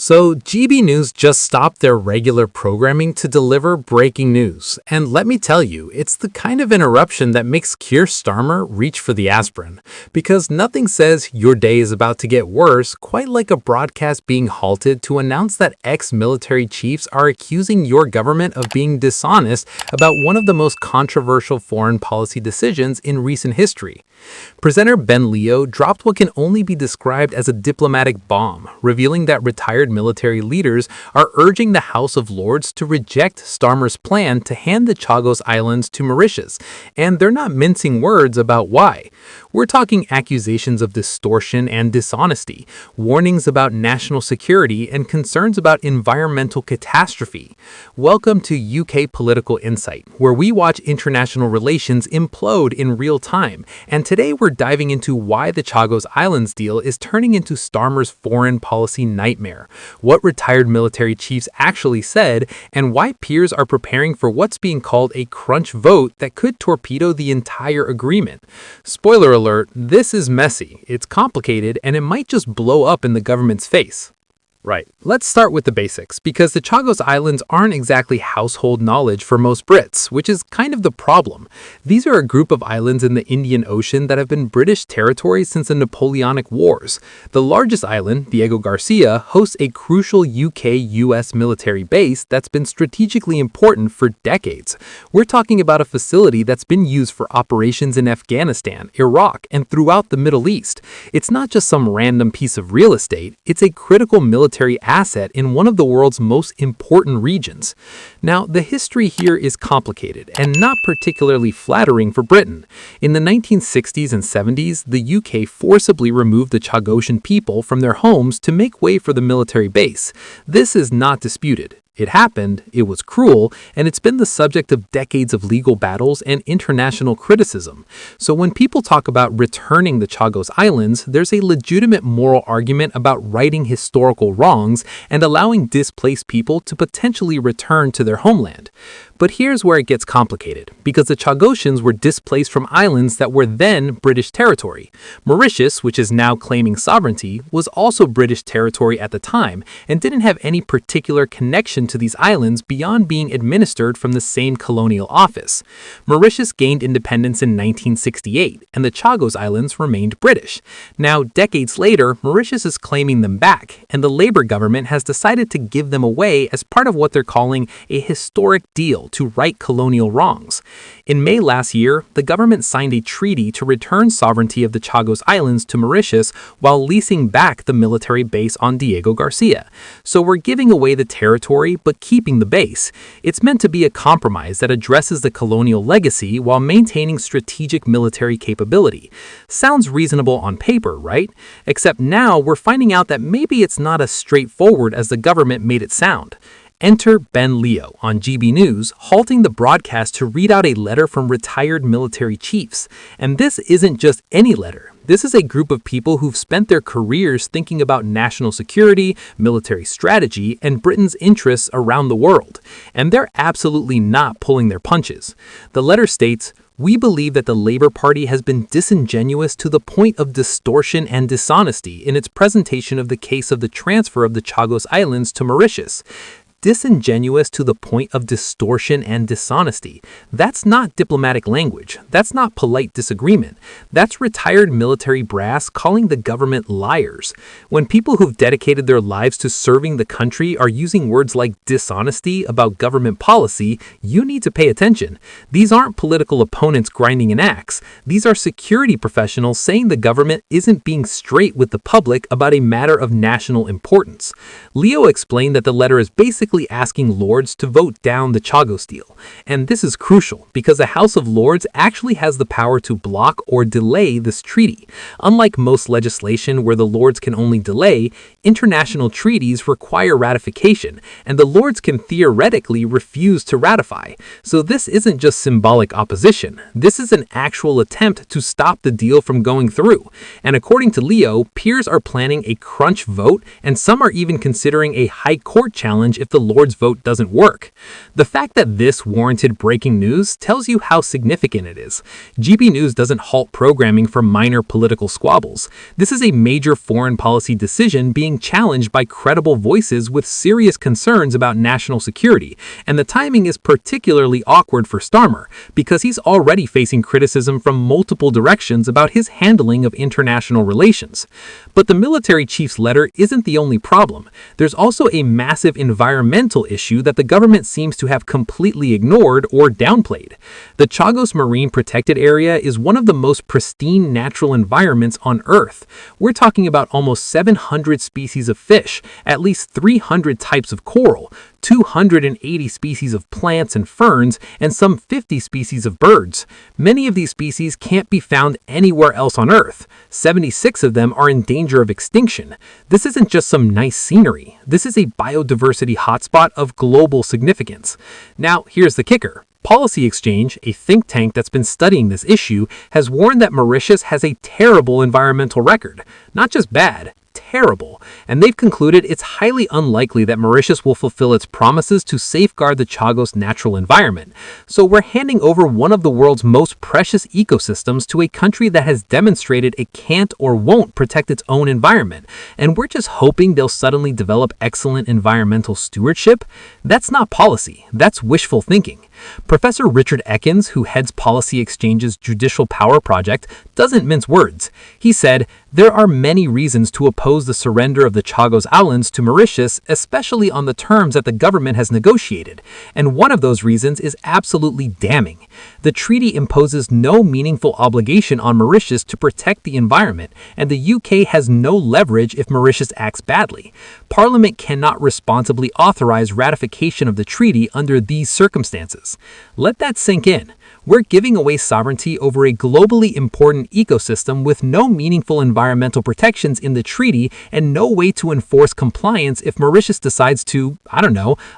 So, GB News just stopped their regular programming to deliver breaking news. And let me tell you, it's the kind of interruption that makes Keir Starmer reach for the aspirin. Because nothing says your day is about to get worse quite like a broadcast being halted to announce that ex-military chiefs are accusing your government of being dishonest about one of the most controversial foreign policy decisions in recent history. Presenter Ben Leo dropped what can only be described as a diplomatic bomb, revealing that retired military leaders are urging the House of Lords to reject Starmer's plan to hand the Chagos Islands to Mauritius, and they're not mincing words about why. We're talking accusations of distortion and dishonesty, warnings about national security, and concerns about environmental catastrophe. Welcome to UK Political Insight, where we watch international relations implode in real time, and today we're diving into why the Chagos Islands deal is turning into Starmer's foreign policy nightmare, what retired military chiefs actually said, and why peers are preparing for what's being called a crunch vote that could torpedo the entire agreement. Spoiler alert, this is messy, it's complicated, and it might just blow up in the government's face. Right. Let's start with the basics, because the Chagos Islands aren't exactly household knowledge for most Brits, which is kind of the problem. These are a group of islands in the Indian Ocean that have been British territory since the Napoleonic Wars. The largest island, Diego Garcia, hosts a crucial UK-US military base that's been strategically important for decades. We're talking about a facility that's been used for operations in Afghanistan, Iraq, and throughout the Middle East. It's not just some random piece of real estate, it's a critical military asset in one of the world's most important regions. Now, the history here is complicated and not particularly flattering for Britain. In the 1960s and 70s, the UK forcibly removed the Chagosian people from their homes to make way for the military base. This is not disputed. It happened, it was cruel, and it's been the subject of decades of legal battles and international criticism. So when people talk about returning the Chagos Islands, there's a legitimate moral argument about righting historical wrongs and allowing displaced people to potentially return to their homeland. But here's where it gets complicated, because the Chagosians were displaced from islands that were then British territory. Mauritius, which is now claiming sovereignty, was also British territory at the time and didn't have any particular connection to these islands beyond being administered from the same colonial office. Mauritius gained independence in 1968, and the Chagos Islands remained British. Now, decades later, Mauritius is claiming them back, and the Labour government has decided to give them away as part of what they're calling a historic deal to right colonial wrongs. In May last year, the government signed a treaty to return sovereignty of the Chagos Islands to Mauritius while leasing back the military base on Diego Garcia. So we're giving away the territory but keeping the base. It's meant to be a compromise that addresses the colonial legacy while maintaining strategic military capability. Sounds reasonable on paper, right? Except now we're finding out that maybe it's not as straightforward as the government made it sound. Enter Ben Leo on GB News, halting the broadcast to read out a letter from retired military chiefs. And this isn't just any letter. This is a group of people who've spent their careers thinking about national security, military strategy, and Britain's interests around the world. And they're absolutely not pulling their punches. The letter states, "We believe that the Labour Party has been disingenuous to the point of distortion and dishonesty in its presentation of the case of the transfer of the Chagos Islands to Mauritius." Disingenuous to the point of distortion and dishonesty. That's not diplomatic language. That's not polite disagreement. That's retired military brass calling the government liars. When people who've dedicated their lives to serving the country are using words like dishonesty about government policy, you need to pay attention. These aren't political opponents grinding an axe. These are security professionals saying the government isn't being straight with the public about a matter of national importance. Leo explained that the letter is basically asking Lords to vote down the Chagos deal. And this is crucial because the House of Lords actually has the power to block or delay this treaty. Unlike most legislation where the Lords can only delay, international treaties require ratification, and the Lords can theoretically refuse to ratify. So this isn't just symbolic opposition. This is an actual attempt to stop the deal from going through. And according to Leo, peers are planning a crunch vote, and some are even considering a high court challenge if the Lord's vote doesn't work. The fact that this warranted breaking news tells you how significant it is. GB News doesn't halt programming for minor political squabbles. This is a major foreign policy decision being challenged by credible voices with serious concerns about national security, and the timing is particularly awkward for Starmer because he's already facing criticism from multiple directions about his handling of international relations. But the military chief's letter isn't the only problem. There's also a massive environmental issue that the government seems to have completely ignored or downplayed. The Chagos Marine Protected Area is one of the most pristine natural environments on Earth. We're talking about almost 700 species of fish, at least 300 types of coral, 280 species of plants and ferns, and some 50 species of birds. Many of these species can't be found anywhere else on Earth. 76 of them are in danger of extinction. This isn't just some nice scenery. This is a biodiversity hotspot of global significance. Now, here's the kicker. Policy Exchange, a think tank that's been studying this issue, has warned that Mauritius has a terrible environmental record. Not just bad, terrible, and they've concluded it's highly unlikely that Mauritius will fulfill its promises to safeguard the Chagos natural environment. So we're handing over one of the world's most precious ecosystems to a country that has demonstrated it can't or won't protect its own environment, and we're just hoping they'll suddenly develop excellent environmental stewardship? That's not policy, that's wishful thinking. Professor Richard Ekins, who heads Policy Exchange's Judicial Power Project, doesn't mince words. He said, "There are many reasons to oppose the surrender of the Chagos Islands to Mauritius, especially on the terms that the government has negotiated, and one of those reasons is absolutely damning. The treaty imposes no meaningful obligation on Mauritius to protect the environment, and the UK has no leverage if Mauritius acts badly. Parliament cannot responsibly authorize ratification of the treaty under these circumstances." Let that sink in. We're giving away sovereignty over a globally important ecosystem with no meaningful environmental protections in the treaty and no way to enforce compliance if Mauritius decides to,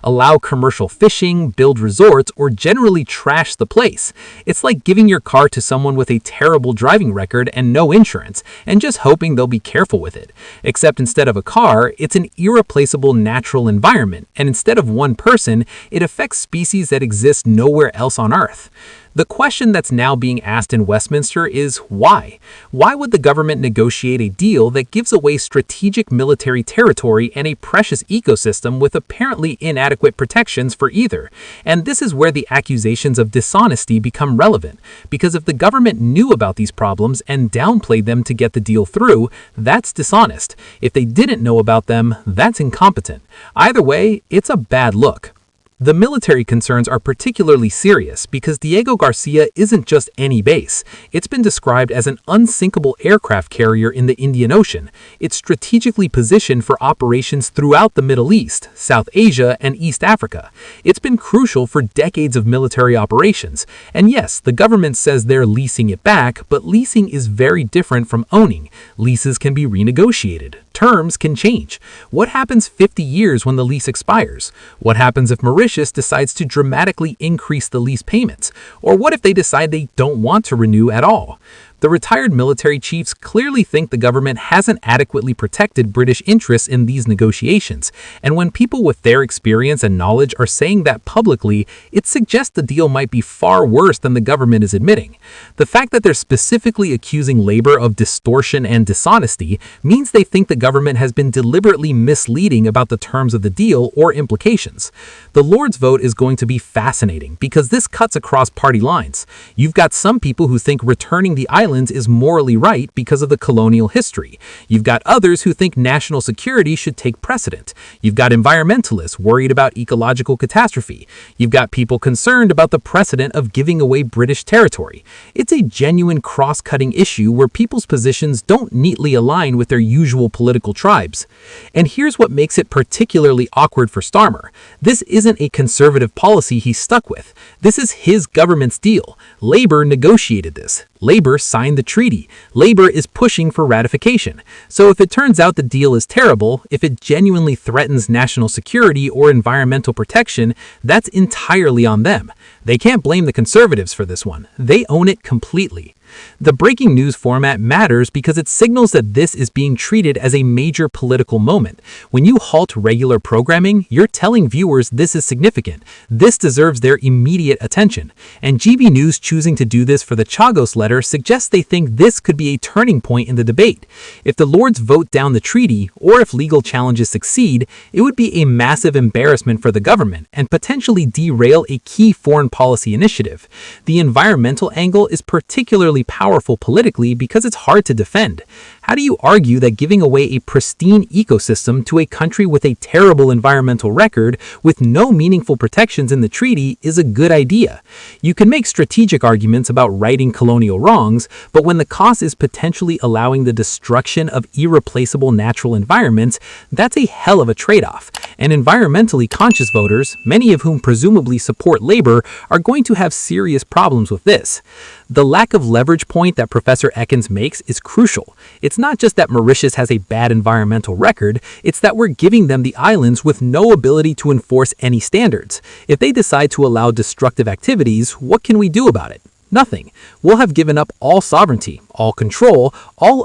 allow commercial fishing, build resorts, or generally trash the place. It's like giving your car to someone with a terrible driving record and no insurance, and just hoping they'll be careful with it. Except instead of a car, it's an irreplaceable natural environment, and instead of one person, it affects species that exist nowhere else on Earth. The question that's now being asked in Westminster is why? Why would the government negotiate a deal that gives away strategic military territory and a precious ecosystem with apparently inadequate protections for either? And this is where the accusations of dishonesty become relevant, because if the government knew about these problems and downplayed them to get the deal through, that's dishonest. If they didn't know about them, that's incompetent. Either way, it's a bad look. The military concerns are particularly serious because Diego Garcia isn't just any base. It's been described as an unsinkable aircraft carrier in the Indian Ocean. It's strategically positioned for operations throughout the Middle East, South Asia, and East Africa. It's been crucial for decades of military operations. And yes, the government says they're leasing it back, but leasing is very different from owning. Leases can be renegotiated. Terms can change. What happens 50 years when the lease expires? What happens if Mauritius decides to dramatically increase the lease payments? Or what if they decide they don't want to renew at all? The retired military chiefs clearly think the government hasn't adequately protected British interests in these negotiations, and when people with their experience and knowledge are saying that publicly, it suggests the deal might be far worse than the government is admitting. The fact that they're specifically accusing Labour of distortion and dishonesty means they think the government has been deliberately misleading about the terms of the deal or implications. The Lord's vote is going to be fascinating because this cuts across party lines. You've got some people who think returning the island is morally right because of the colonial history. You've got others who think national security should take precedent. You've got environmentalists worried about ecological catastrophe. You've got people concerned about the precedent of giving away British territory. It's a genuine cross-cutting issue where people's positions don't neatly align with their usual political tribes. And here's what makes it particularly awkward for Starmer. This isn't a conservative policy he's stuck with. This is his government's deal. Labour negotiated this. Labour signed the treaty. Labour is pushing for ratification. So if it turns out the deal is terrible, if it genuinely threatens national security or environmental protection, that's entirely on them. They can't blame the Conservatives for this one. They own it completely. The breaking news format matters because it signals that this is being treated as a major political moment. When you halt regular programming, you're telling viewers this is significant. This deserves their immediate attention. And GB News choosing to do this for the Chagos letter suggests they think this could be a turning point in the debate. If the Lords vote down the treaty, or if legal challenges succeed, it would be a massive embarrassment for the government and potentially derail a key foreign policy initiative. The environmental angle is particularly powerful politically because it's hard to defend. How do you argue that giving away a pristine ecosystem to a country with a terrible environmental record with no meaningful protections in the treaty is a good idea? You can make strategic arguments about righting colonial wrongs, but when the cost is potentially allowing the destruction of irreplaceable natural environments, that's a hell of a trade-off. And environmentally conscious voters, many of whom presumably support labor, are going to have serious problems with this. The lack of leverage point that Professor Ekins makes is crucial. It's not just that Mauritius has a bad environmental record, it's that we're giving them the islands with no ability to enforce any standards. If they decide to allow destructive activities, what can we do about it? Nothing. We'll have given up all sovereignty, all control, all